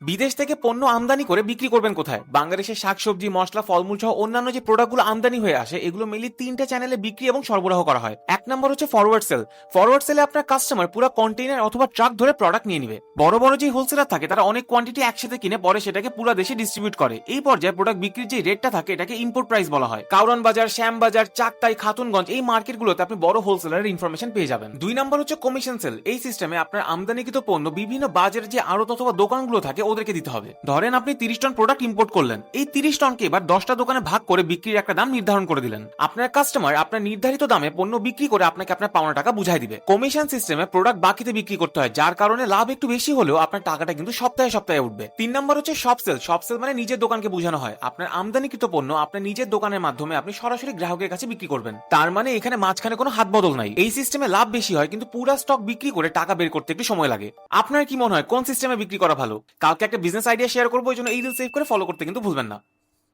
বিদেশ থেকে পণ্য আমদানি করে বিক্রি করবেন কোথায়? বাংলাদেশের শাকসবজি, মশলা, ফলমূল সহ অন্যান্য যে প্রোডাক্টগুলো আমদানি হয়ে আসে এগুলো মেনলি তিনটা চ্যানেলে বিক্রি এবং সরবরাহ করা হয়। এক নম্বর হচ্ছে ফরওয়ার্ড সেল। ফরওয়ার্ড সেলে আপনার কাস্টমার পুরো কন্টেইনার অথবা ট্রাক ধরে প্রোডাক্ট নিয়ে নিবে। বড় বড় যে হোলসেলার থাকে তারা অনেক কোয়ান্টিটি একসাথে কিনে পরে সেটাকে পুরো দেশে ডিস্ট্রিবিউট করে। এই পর্যায়ে প্রোডাক্ট বিক্রির যে রেটটা থাকে এটাকে ইম্পোর্ট প্রাইস বলা হয়। কাউরান বাজার, শ্যাম বাজার, চাকতাই, খাতুনগঞ্জ এই মার্কেটগুলোতে আপনি বড় হোলসেলারের ইনফরমেশন পেয়ে যাবেন। দুই নম্বর হচ্ছে কমিশন সেল। এই সিস্টেমে আপনার আমদানিকৃত পণ্য বিভিন্ন বাজারের যে আড়ত অথবা দোকানগুলো থাকে ওদেরকে দিতে হবে। ধরেন আপনি 30 টন প্রোডাক্ট ইম্পোর্ট করলেন, এই 30 টনকে এবার 10টা দোকানে ভাগ করে বিক্রির একটা দাম নির্ধারণ করে দিলেন। আপনার কাস্টমার আপনার নির্ধারিত দামে পণ্য বিক্রি করে আপনাকে আপনার পাওনা টাকা বুঝাই দিবে। কমিশন সিস্টেমে প্রোডাক্ট বাকিতে বিক্রি করতে হয়, যার কারণে লাভ একটু বেশি হলেও আপনার টাকাটা কিন্তু সপ্তাহে সপ্তাহে উঠবে। 3 নম্বর হচ্ছে শপ সেল। শপ সেল মানে নিজের দোকানকে বোঝানো হয়। আপনার আমদানিকৃত পণ্য আপনার নিজের দোকানের মাধ্যমে আপনি সরাসরি গ্রাহকের কাছে বিক্রি করবেন। তার মানে এখানে মাঝখানে কোনো হাত বদল নাই। এই সিস্টেমে লাভ বেশি হয় কিন্তু পুরো স্টক বিক্রি করে টাকা বের করতে একটু সময় লাগে। আপনার কি মনে হয় কোন সিস্টেমে বিক্রি করা ভালো? কালকে একটা বিজনেস আইডিয়া শেয়ার করবো, এই জন্য এই রিল সেভ করে ফলো করতে কিন্তু ভুলবেন না।